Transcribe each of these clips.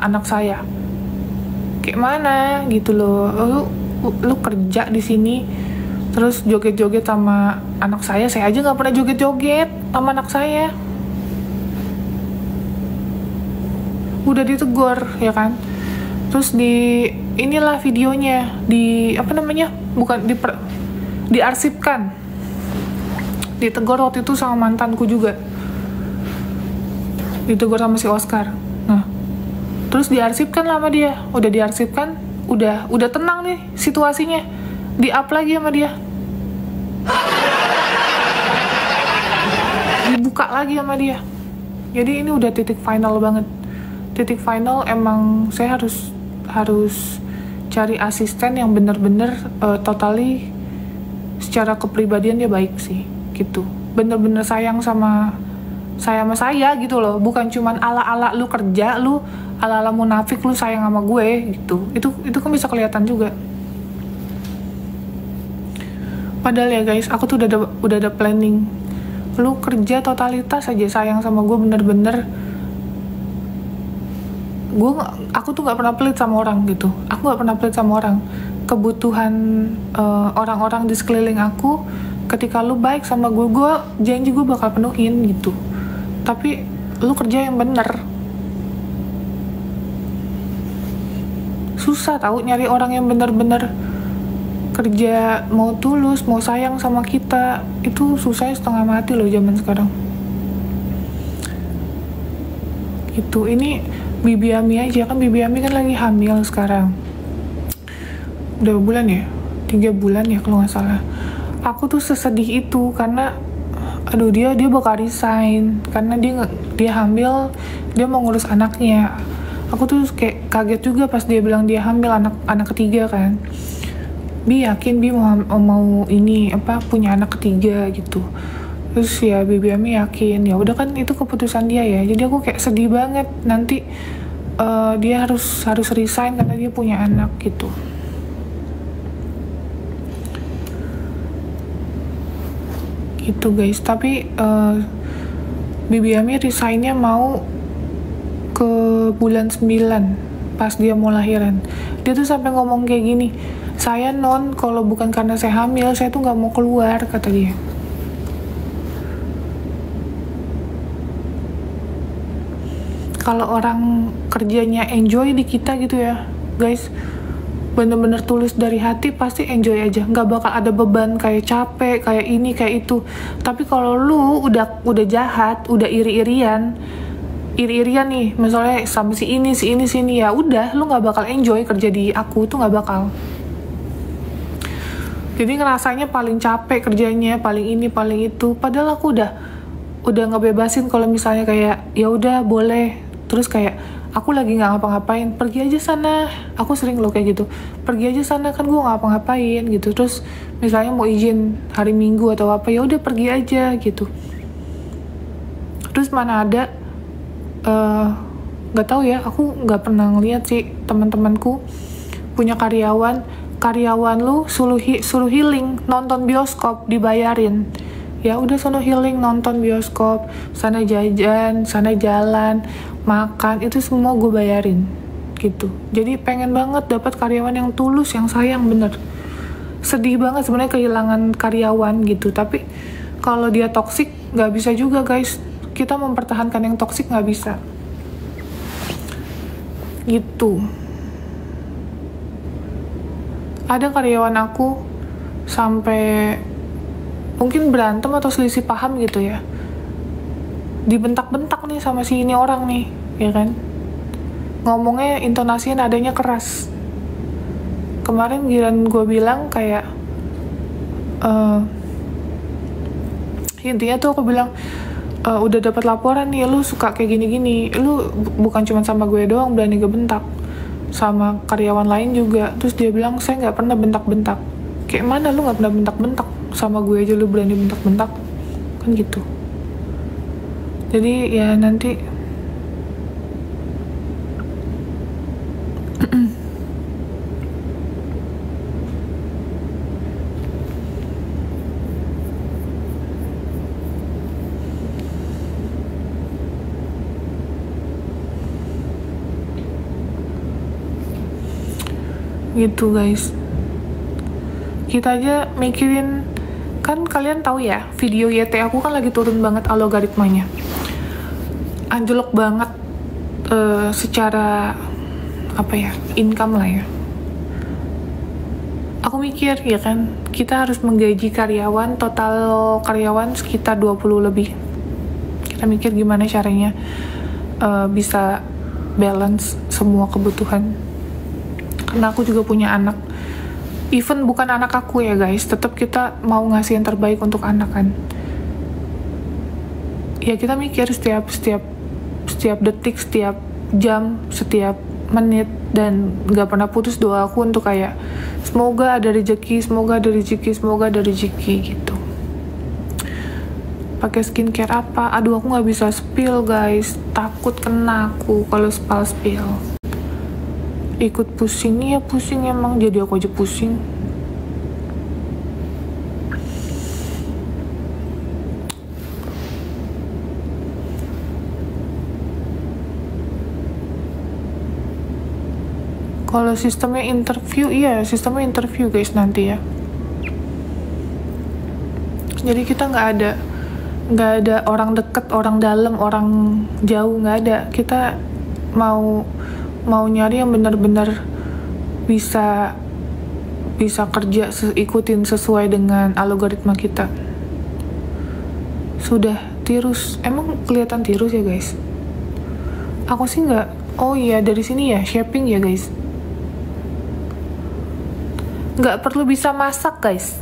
anak saya. Kayak mana gitu loh, lu kerja di sini terus joget-joget sama anak saya aja nggak pernah joget-joget sama anak saya. Udah ditegur ya kan, terus inilah videonya bukan diarsipkan. Ditegur waktu itu sama mantanku juga, ditegur sama si Oscar. Nah terus diarsipkan lah sama dia, udah diarsipkan, udah tenang nih situasinya, di-up lagi sama dia, dibuka lagi sama dia. Jadi ini udah titik final banget, titik final. Emang saya harus cari asisten yang bener-bener totally secara kepribadian dia baik sih gitu, bener-bener sayang sama saya gitu loh, bukan cuman ala-ala lu kerja, lu ala-ala munafik lu sayang sama gue gitu. Itu kan bisa kelihatan juga. Padahal ya guys, aku tuh udah ada planning. Lu kerja totalitas aja sayang sama gue bener-bener. Aku tuh nggak pernah pelit sama orang gitu. Aku nggak pernah pelit sama orang. Kebutuhan orang-orang di sekeliling aku, ketika lu baik sama gue janji gue bakal penuhin gitu. Tapi lu kerja yang bener. Susah tahu nyari orang yang bener-bener kerja mau tulus, mau sayang sama kita. Itu susahnya setengah mati loh zaman sekarang. Gitu. Ini Bibi Ami aja kan, Bibi Ami kan lagi hamil sekarang. Udah bulan ya? 3 bulan ya kalau nggak salah. Aku tuh sesedih itu karena aduh dia bakal resign karena dia hamil, dia mau ngurus anaknya. Aku tuh kayak kaget juga pas dia bilang dia hamil anak ketiga kan. Bi yakin Bi mau ini punya anak ketiga gitu. Terus ya Bibi Ami yakin. Ya udah kan itu keputusan dia ya. Jadi aku kayak sedih banget nanti dia harus resign karena dia punya anak gitu. Gitu guys. Tapi Bibi Ami resignnya mau ke bulan 9 pas dia mau lahiran. Dia tuh sampai ngomong kayak gini, saya kalau bukan karena saya hamil saya tuh nggak mau keluar, kata dia. Kalau orang kerjanya enjoy di kita gitu ya guys, bener-bener tulus dari hati, pasti enjoy aja, nggak bakal ada beban kayak capek, kayak ini, kayak itu. Tapi kalau lu udah jahat, udah iri-irian nih, misalnya sama si ini, ya udah, lu nggak bakal enjoy kerja di aku, tuh nggak bakal. Jadi ngerasanya paling capek kerjanya, paling ini, paling itu. Padahal aku udah ngebebasin kalau misalnya kayak, ya udah boleh. Terus kayak, aku lagi nggak ngapa-ngapain, pergi aja sana. Aku sering loh kayak gitu, pergi aja sana, kan gue nggak ngapa-ngapain gitu. Terus misalnya mau izin hari Minggu atau apa, ya udah pergi aja gitu. Terus mana ada, nggak tahu ya, aku nggak pernah ngeliat sih teman-temanku punya karyawan lu suruh healing, nonton bioskop dibayarin. Ya udah sono healing, nonton bioskop, sana jajan, sana jalan, makan, itu semua gue bayarin gitu. Jadi pengen banget dapat karyawan yang tulus, yang sayang bener. Sedih banget sebenarnya kehilangan karyawan gitu. Tapi kalau dia toksik nggak bisa juga guys, kita mempertahankan yang toksik nggak bisa gitu. Ada karyawan aku sampai mungkin berantem atau selisih paham gitu ya, dibentak-bentak nih sama si ini orang nih, ya kan, ngomongnya intonasinya nadanya keras. Kemarin giliran gue bilang kayak intinya tuh aku bilang, udah dapat laporan nih, lu suka kayak gini-gini, lu bukan cuma sama gue doang berani kebentak, sama karyawan lain juga. Terus dia bilang, saya nggak pernah bentak-bentak. Kayak mana lu nggak pernah bentak-bentak, sama gue aja lu berani bentak-bentak, kan gitu. Jadi ya nanti gitu guys. Kita aja mikirin, kan kalian tahu ya, video YT aku kan lagi turun banget algoritmanya, anjlok banget secara apa ya, income lah ya. Aku mikir ya kan, kita harus menggaji karyawan, total karyawan sekitar 20 lebih. Kita mikir gimana caranya bisa balance semua kebutuhan. Karena aku juga punya anak. Even bukan anak aku ya guys, tetap kita mau ngasih yang terbaik untuk anak kan. Ya kita mikir setiap detik, setiap jam, setiap menit, dan gak pernah putus doa aku untuk kayak semoga ada rezeki, semoga ada rezeki, semoga ada rezeki gitu. Pakai skincare apa? Aduh, aku nggak bisa spill guys, takut kena aku kalau spill. Ikut pusing, ya pusing emang, jadi aku aja pusing. Kalau sistemnya interview, iya sistemnya interview guys nanti ya. Jadi kita nggak ada orang deket, orang dalam, orang jauh, nggak ada. Kita mau nyari yang benar-benar bisa kerja ikutin sesuai dengan algoritma kita. Sudah tirus, emang kelihatan tirus ya guys? Aku sih nggak. Oh iya, dari sini ya, shaping ya guys. Nggak perlu bisa masak guys,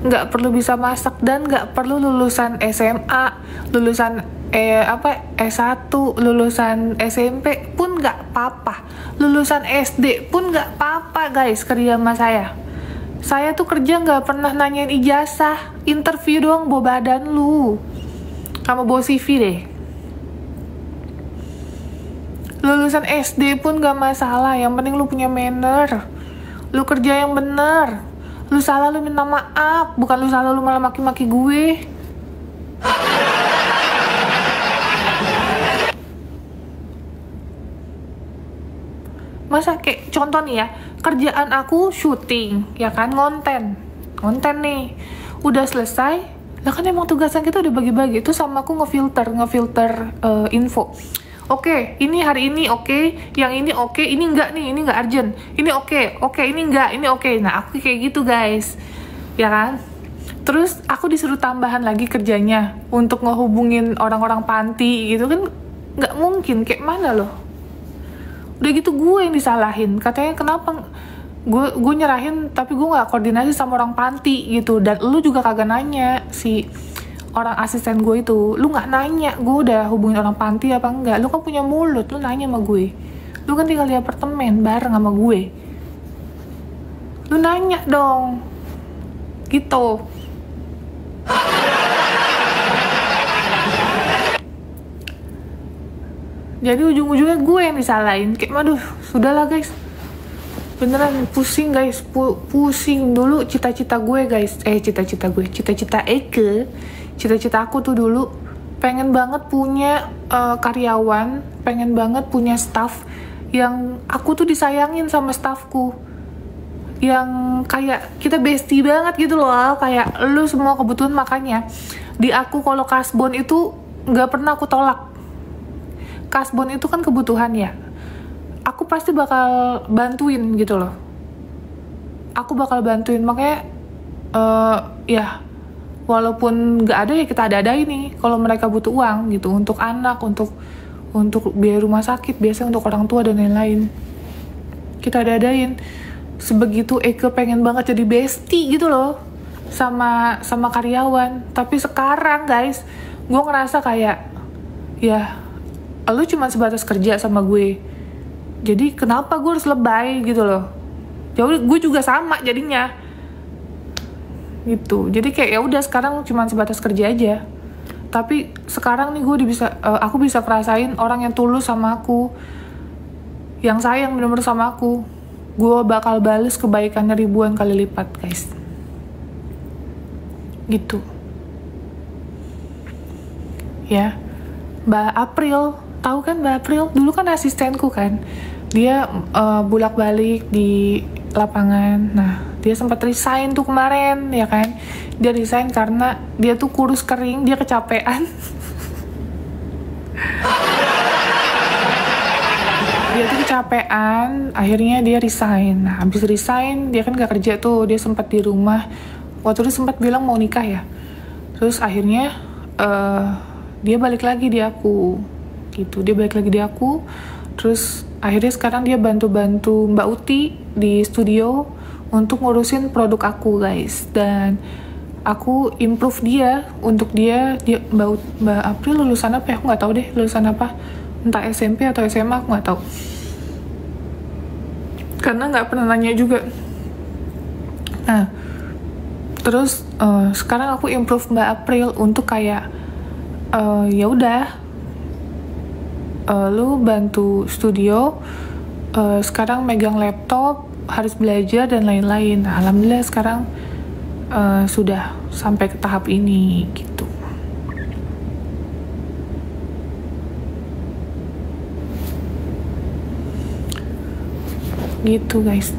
nggak perlu bisa masak, dan nggak perlu lulusan SMA, lulusan S1, lulusan SMP pun nggak apa-apa, lulusan SD pun nggak apa-apa guys kerja sama saya. Saya tuh kerja nggak pernah nanyain ijazah, interview doang bawa badan lu, kamu bawa CV deh. Lulusan SD pun nggak masalah, yang penting lu punya manner, lu kerja yang bener. Lu salah lu minta maaf, bukan lu salah lu malah maki-maki gue. Masa kayak contoh nih ya, kerjaan aku syuting, ya kan, konten nih, udah selesai, lah kan emang tugasan kita udah bagi-bagi, itu sama aku ngefilter info. Oke, ini hari ini oke, yang ini oke, ini enggak nih, ini enggak urgent, ini oke, ini enggak, ini oke. Nah aku kayak gitu guys, ya kan. Terus aku disuruh tambahan lagi kerjanya untuk ngehubungin orang-orang panti gitu kan, nggak mungkin, kayak mana loh. Udah gitu gue yang disalahin, katanya kenapa gue nyerahin tapi gue nggak koordinasi sama orang panti gitu, dan lu juga kagak nanya si orang asisten gue itu, lu nggak nanya gue udah hubungin orang panti apa enggak. Lu kan punya mulut, lu nanya sama gue, lu kan tinggal di apartemen bareng sama gue, lu nanya dong gitu. Jadi ujung-ujungnya gue yang disalahin, kayak aduh sudahlah guys, beneran pusing guys, pusing. Dulu cita-cita aku tuh dulu pengen banget punya karyawan, pengen banget punya staff yang aku tuh disayangin sama staffku, yang kayak kita bestie banget gitu loh, kayak lu semua kebutuhan. Makanya di aku kalau kasbon itu nggak pernah aku tolak. Kasbon itu kan kebutuhan ya, aku pasti bakal bantuin gitu loh, aku bakal bantuin. Makanya ya walaupun nggak ada ya kita ada-adain nih kalau mereka butuh uang gitu, untuk anak, untuk biaya rumah sakit, biasanya untuk orang tua dan lain-lain, kita ada-adain. Sebegitu Eke pengen banget jadi bestie gitu loh sama karyawan. Tapi sekarang guys, gue ngerasa kayak ya lu cuma sebatas kerja sama gue, jadi kenapa gue harus lebay gitu loh. Jadi gue juga sama jadinya gitu. Jadi kayak ya udah sekarang cuma sebatas kerja aja. Tapi sekarang nih gue aku bisa ngerasain orang yang tulus sama aku, yang sayang bener-bener sama aku. Gue bakal bales kebaikannya ribuan kali lipat guys, gitu ya. Mbak April, tahu kan Mbak April? Dulu kan asistenku kan, dia bolak-balik di lapangan. Nah, dia sempat resign tuh kemarin, ya kan. Dia resign karena dia tuh kurus kering, dia kecapean. Dia tuh kecapean, akhirnya dia resign. Nah, habis resign, dia kan gak kerja tuh, dia sempat di rumah. Waktu itu sempat bilang mau nikah ya. Terus akhirnya dia balik lagi di aku, gitu. Dia balik lagi di aku. Terus akhirnya sekarang dia bantu-bantu Mbak Uti di studio untuk ngurusin produk aku, guys. Dan aku improve dia untuk dia Mbak April lulusan apa ya? Aku nggak tahu deh lulusan apa. Entah SMP atau SMA, aku nggak tahu. Karena nggak pernah nanya juga. Nah, terus sekarang aku improve Mbak April untuk kayak ya udah, lu bantu studio, sekarang megang laptop, harus belajar dan lain-lain. Nah, alhamdulillah sekarang sudah sampai ke tahap ini gitu. Gitu guys.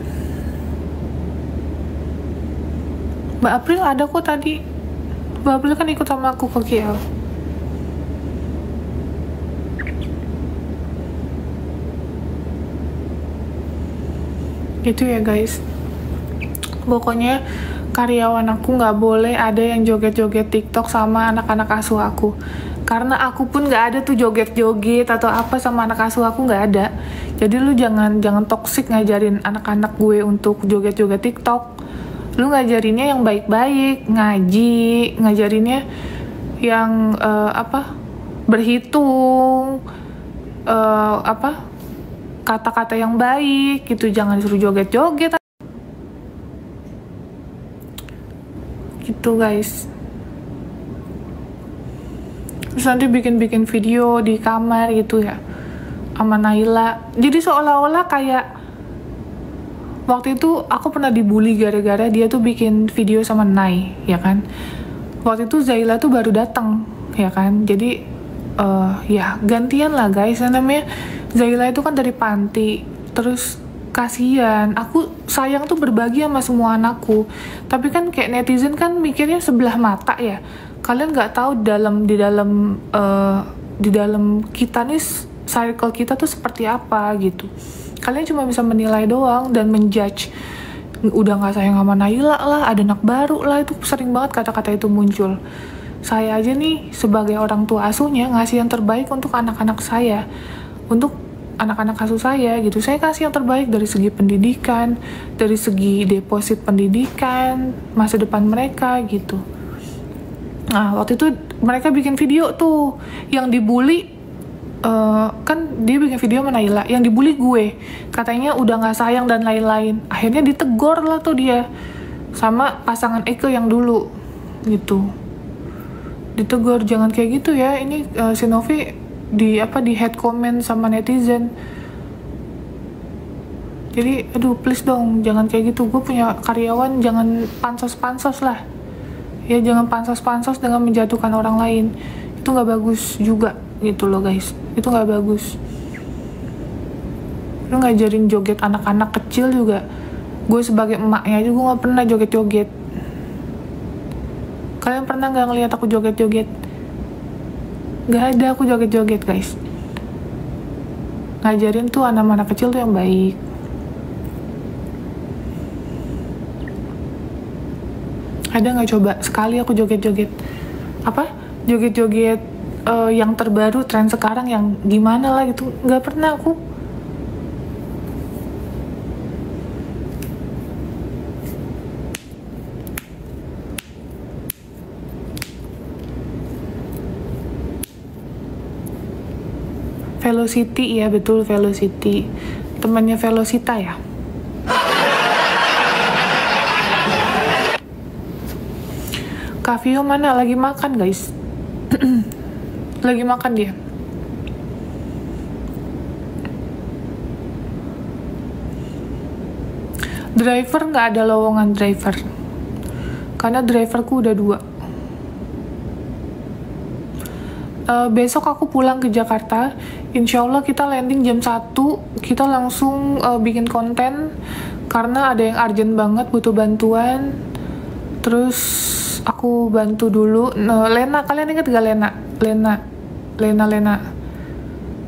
Mbak April ada kok tadi. Mbak April kan ikut sama aku ke KL. Gitu ya guys. Pokoknya karyawan aku nggak boleh ada yang joget-joget TikTok sama anak-anak asuh aku. Karena aku pun nggak ada tuh joget-joget atau apa sama anak asuh aku, nggak ada. Jadi lu jangan toksik ngajarin anak-anak gue untuk joget-joget TikTok. Lu ngajarinnya yang baik-baik, ngaji, ngajarinnya yang berhitung, kata-kata yang baik gitu, jangan disuruh joget-joget gitu guys. Terus nanti bikin video di kamar gitu ya sama Naila. Jadi seolah-olah kayak waktu itu aku pernah dibully gara-gara dia tuh bikin video sama Nai, ya kan. Waktu itu Zaila tuh baru datang, ya kan. Jadi ya gantian lah guys. Namanya Zaila itu kan dari panti, terus kasihan. Aku sayang tuh berbagi sama semua anakku. Tapi kan kayak netizen kan mikirnya sebelah mata ya. Kalian nggak tahu di dalam kita nih, circle kita tuh seperti apa gitu. Kalian cuma bisa menilai doang dan menjudge. Udah nggak sayang sama Naila lah, ada anak baru lah, itu sering banget kata-kata itu muncul. Saya aja nih sebagai orang tua asuhnya ngasih yang terbaik untuk anak-anak saya, untuk anak-anak asuh saya gitu. Saya kasih yang terbaik dari segi pendidikan, dari segi deposit pendidikan, masa depan mereka gitu. Nah, waktu itu mereka bikin video tuh yang dibully, kan dia bikin video sama Naila, yang dibully gue, katanya udah nggak sayang dan lain-lain. Akhirnya ditegor lah tuh dia sama pasangan Eke yang dulu gitu. Ditegur, jangan kayak gitu ya. Ini si Novi di head comment sama netizen. Jadi aduh please dong, jangan kayak gitu. Gue punya karyawan, jangan pansos-pansos lah ya, jangan pansos-pansos dengan menjatuhkan orang lain. Itu nggak bagus juga gitu loh guys, itu nggak bagus. Lu ngajarin joget anak-anak kecil juga. Gue sebagai emaknya aja gue nggak pernah joget-joget. Kalian pernah nggak ngeliat aku joget-joget? Nggak ada aku joget-joget guys. Ngajarin tuh anak-anak kecil tuh yang baik. Ada nggak coba sekali aku joget-joget joget-joget yang terbaru, tren sekarang yang gimana lah gitu? Nggak pernah aku. Velocity, ya betul, Velocity, temannya Velocita ya. Kak Vio mana? Lagi makan guys. Lagi makan dia. Driver nggak ada lowongan driver, karena driverku udah 2. Besok aku pulang ke Jakarta. Insya Allah kita landing jam 1. Kita langsung bikin konten karena ada yang urgent banget butuh bantuan. Terus aku bantu dulu. Nah, Lena, kalian ingat gak Lena?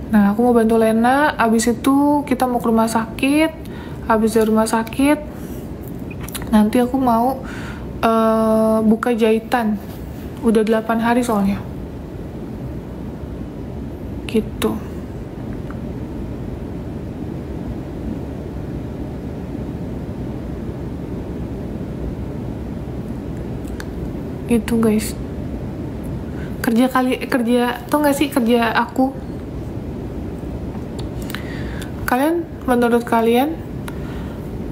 Nah, aku mau bantu Lena. Abis itu kita mau ke rumah sakit. Habis dari rumah sakit, nanti aku mau buka jahitan. Udah 8 hari soalnya. Gitu. Itu guys. Kerja tuh nggak sih kerja aku?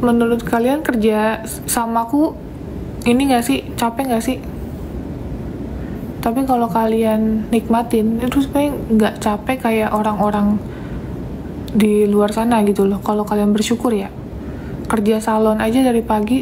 Menurut kalian kerja sama aku ini nggak sih, capek nggak sih? Tapi kalau kalian nikmatin itu sebenarnya nggak capek kayak orang-orang di luar sana gitu loh. Kalau kalian bersyukur ya, kerja salon aja dari pagi